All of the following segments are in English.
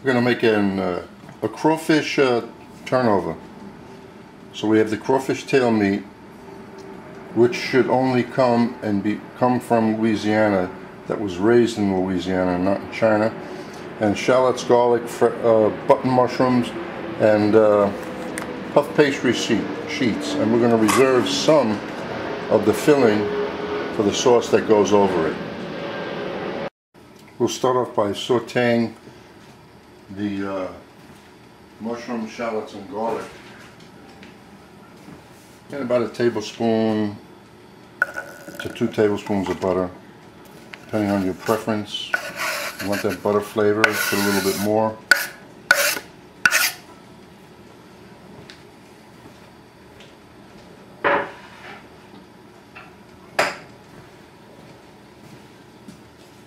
We're going to make a crawfish turnover. So we have the crawfish tail meat, which should only come from Louisiana, that was raised in Louisiana, not in China, and shallots, garlic, button mushrooms, and puff pastry sheets. And we're going to reserve some of the filling for the sauce that goes over it. We'll start off by sauteing the mushrooms, shallots, and garlic in about a tablespoon to 2 tablespoons of butter, depending on your preference. You want that butter flavor, put a little bit more.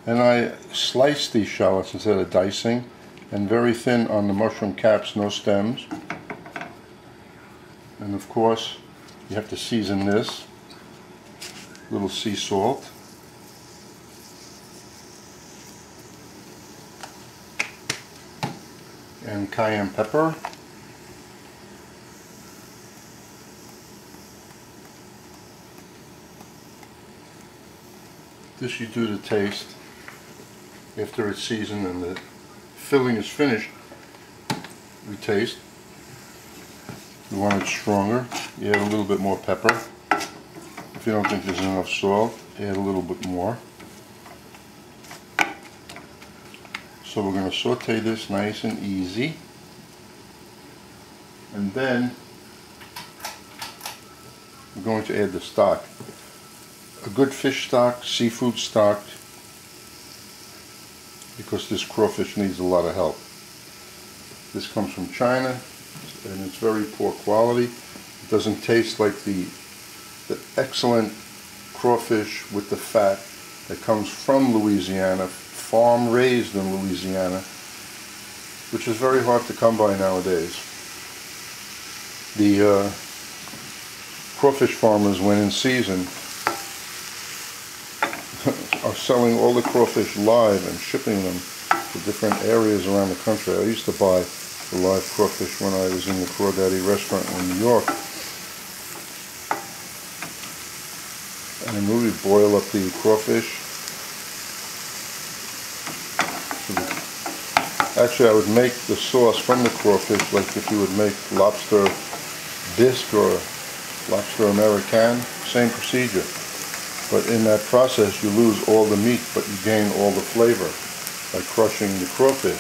And I slice these shallots instead of dicing, and very thin on the mushroom caps, no stems. And of course, you have to season this. A little sea salt. And cayenne pepper. This you do to taste. After it's seasoned and the filling is finished, we taste. You want it stronger, you add a little bit more pepper. If you don't think there's enough salt, add a little bit more. So we're going to saute this nice and easy. And then we're going to add the stock. A good fish stock, seafood stock, because this crawfish needs a lot of help. This comes from China, and it's very poor quality. It doesn't taste like the excellent crawfish with the fat that comes from Louisiana, farm raised in Louisiana, which is very hard to come by nowadays. The crawfish farmers, when in season, are selling all the crawfish live and shipping them to different areas around the country. I used to buy the live crawfish when I was in the Crawdaddy restaurant in New York. And then we boil up the crawfish. Actually, I would make the sauce from the crawfish like if you would make lobster bisque or lobster américain, same procedure. But in that process, you lose all the meat, but you gain all the flavor by crushing the crawfish.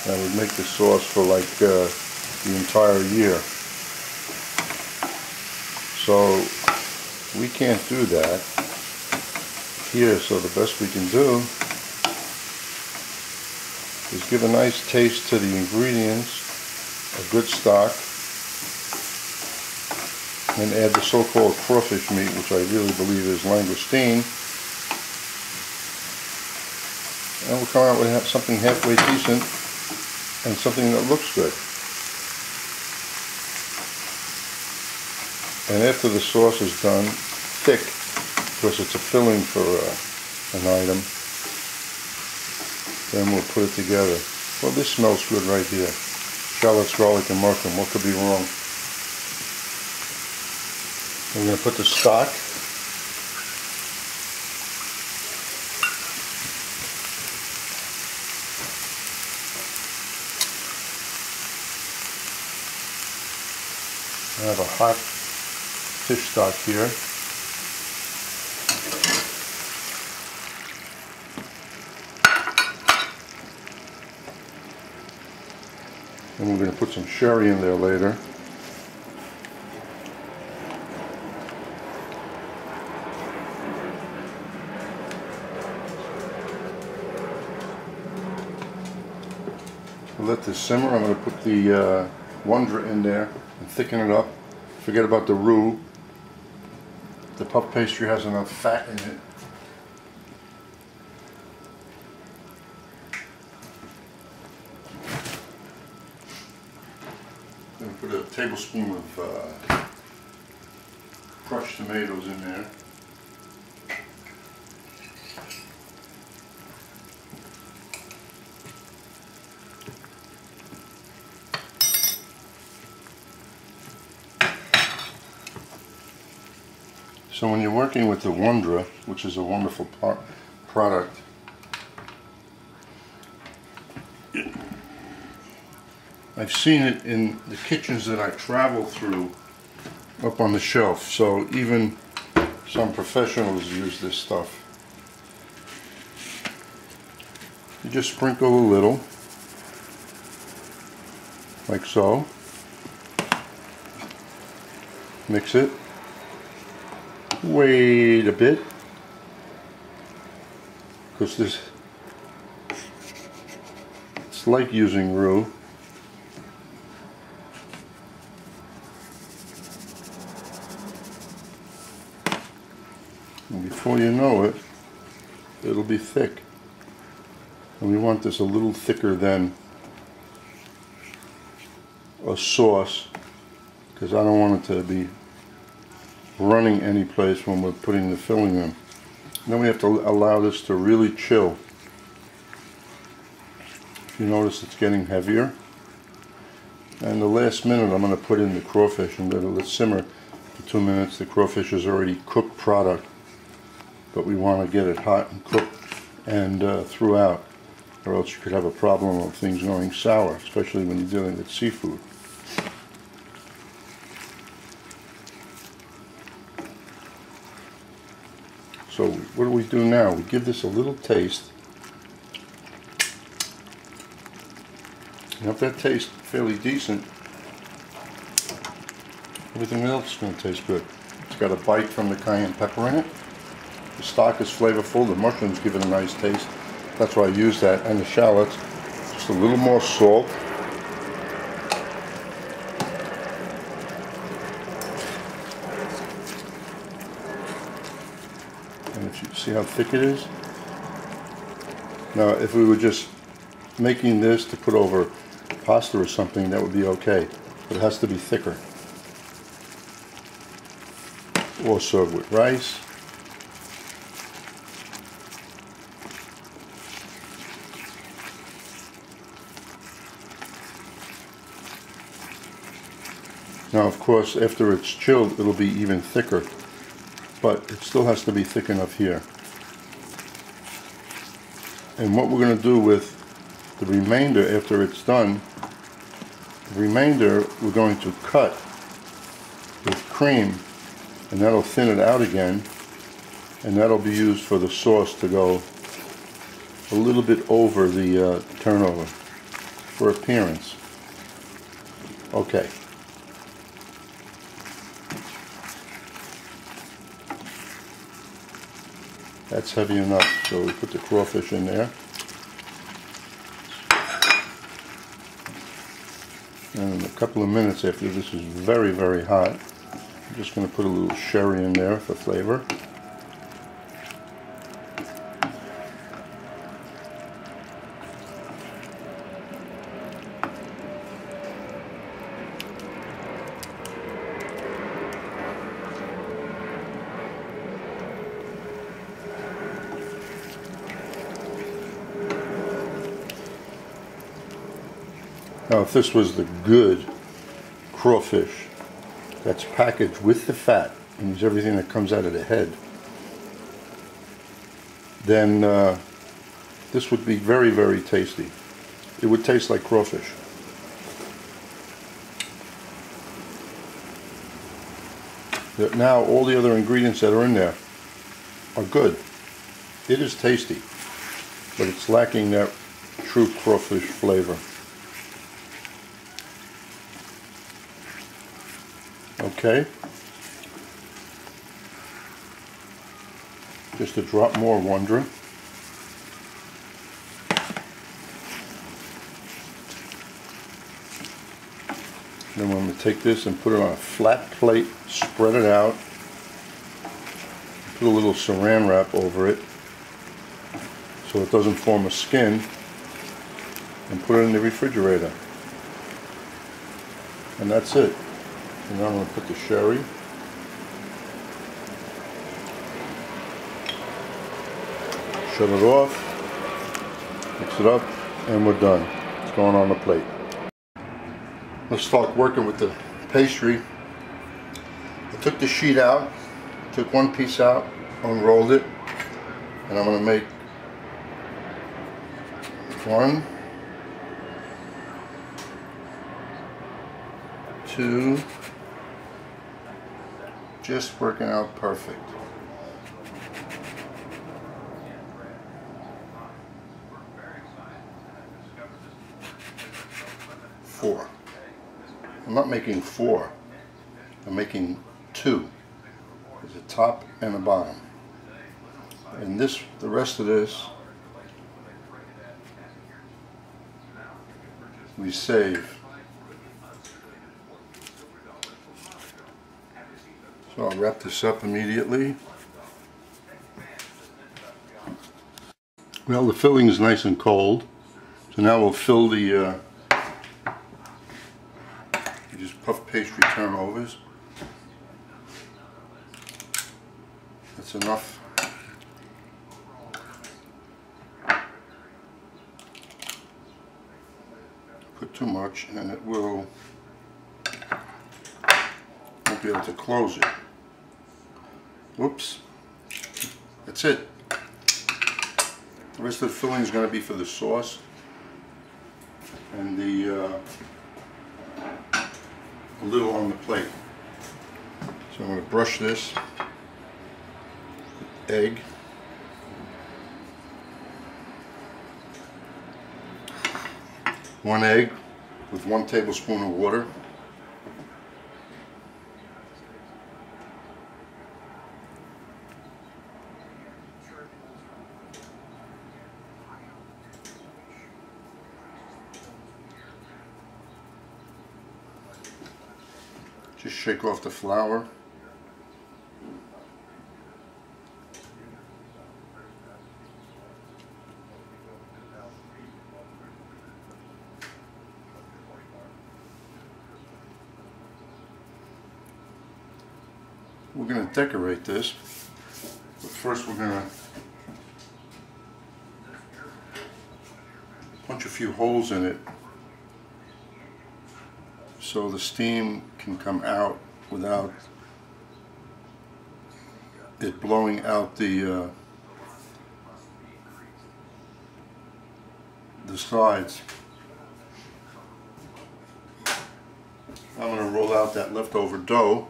And I would make the sauce for like the entire year. So we can't do that here, so the best we can do is give a nice taste to the ingredients, a good stock, and add the so-called crawfish meat, which I really believe is langoustine, and we'll come out with something halfway decent and something that looks good. And after the sauce is done, thick, because it's a filling for an item, then we'll put it together. Well, this smells good right here. Shallots, garlic, and mushroom. What could be wrong? We're going to put the stock. I have a hot fish stock here. And we're going to put some sherry in there later. We'll let this simmer. I'm going to put the wonder in there and thicken it up. Forget about the roux. The puff pastry has enough fat in it. I'm going to put a tablespoon of crushed tomatoes in there. So when you're working with the Wondra, which is a wonderful product, I've seen it in the kitchens that I travel through up on the shelf, so even some professionals use this stuff. You just sprinkle a little, like so. Mix it. Wait a bit, because it's like using roux. And before you know it, it'll be thick. And we want this a little thicker than a sauce, because I don't want it to be running any place when we're putting the filling in. Then we have to allow this to really chill. If you notice, it's getting heavier. And the last minute I'm going to put in the crawfish and let it simmer for 2 minutes. The crawfish is already cooked product, but we want to get it hot and cooked and throughout, or else you could have a problem of things going sour, especially when you're dealing with seafood. So what do we do now? We give this a little taste. And if that tastes fairly decent, everything else is going to taste good. It's got a bite from the cayenne pepper in it. The stock is flavorful. The mushrooms give it a nice taste. That's why I use that. And the shallots. Just a little more salt. And if you see how thick it is. Now, if we were just making this to put over pasta or something, that would be okay. But it has to be thicker. Or serve with rice. Now, of course, after it's chilled, it'll be even thicker. But it still has to be thick enough here. And what we're going to do with the remainder after it's done, the remainder we're going to cut with cream, and that'll thin it out again, and that'll be used for the sauce to go a little bit over the turnover for appearance. Okay. That's heavy enough, so we put the crawfish in there. And in a couple of minutes after this is very, very hot, I'm just going to put a little sherry in there for flavor. Now, if this was the good crawfish that's packaged with the fat, and everything that comes out of the head, then this would be very, very tasty. It would taste like crawfish. Now, all the other ingredients that are in there are good. It is tasty, but it's lacking that true crawfish flavor. Okay, just a drop more Wondra. Then we're going to take this and put it on a flat plate, spread it out, put a little saran wrap over it so it doesn't form a skin, and put it in the refrigerator. And that's it. And now I'm going to put the sherry. Shut it off, mix it up, and we're done. It's going on the plate. Let's start working with the pastry. I took the sheet out, took one piece out, unrolled it, and I'm going to make 1, 2, just working out perfect. 4. I'm not making 4. I'm making 2. There's a top and a bottom. And this, the rest of this, we save. So I'll wrap this up immediately. Well, the filling is nice and cold. So now we'll fill the you just puff pastry turnovers. That's enough. Put too much and it won't be able to close it. Whoops. That's it. The rest of the filling is going to be for the sauce and the little on the plate. So I'm going to brush this with egg. One egg with 1 tablespoon of water. Just shake off the flour. We're going to decorate this, but first we're going to punch a few holes in it so the steam can come out without it blowing out the sides. I'm going to roll out that leftover dough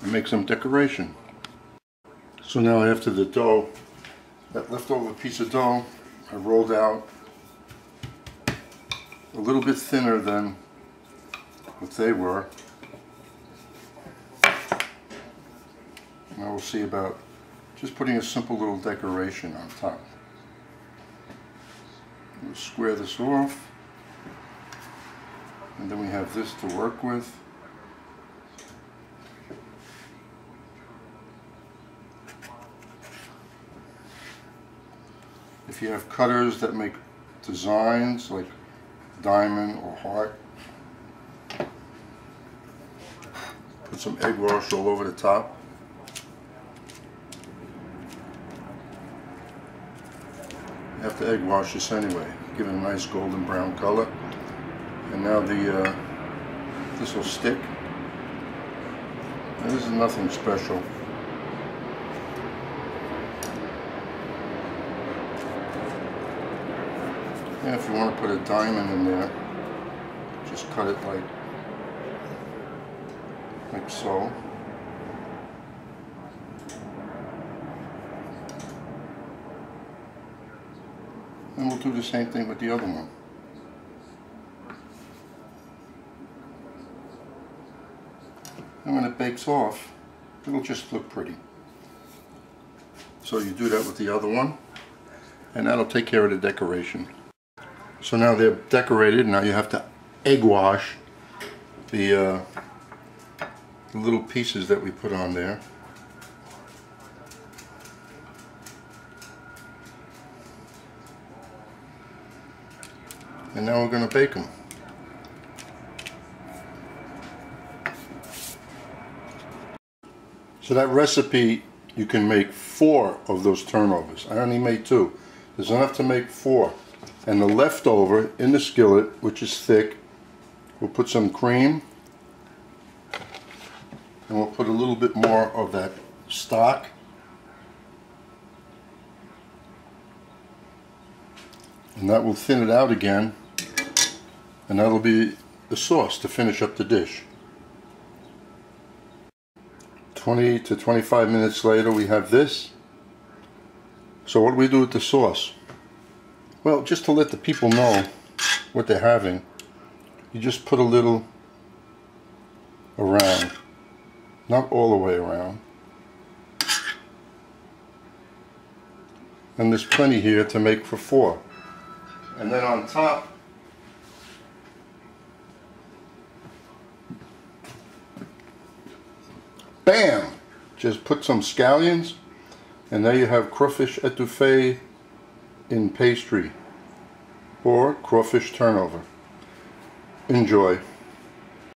and make some decoration. So now after the dough, that leftover piece of dough, I rolled out a little bit thinner than what they were. Now we'll see about just putting a simple little decoration on top. We'll square this off, and then we have this to work with. If you have cutters that make designs like diamond or heart, put some egg wash all over the top. You have to egg wash this anyway, give it a nice golden brown color. And now this will stick. And this is nothing special. And if you want to put a diamond in there, just cut it like so. And we'll do the same thing with the other one. And when it bakes off, it'll just look pretty. So you do that with the other one, and that'll take care of the decoration. So now they're decorated. Now you have to egg wash the little pieces that we put on there. And now we're going to bake them. So that recipe, you can make 4 of those turnovers. I only made 2. There's enough to make 4. And the leftover in the skillet, which is thick, we'll put some cream, and we'll put a little bit more of that stock. And that will thin it out again, and that'll be the sauce to finish up the dish. 20 to 25 minutes later we have this. So what do we do with the sauce? Well, just to let the people know what they're having, you just put a little around, not all the way around. And there's plenty here to make for 4. And then on top, bam! Just put some scallions, and there you have crawfish etouffee in pastry, or crawfish turnover. Enjoy.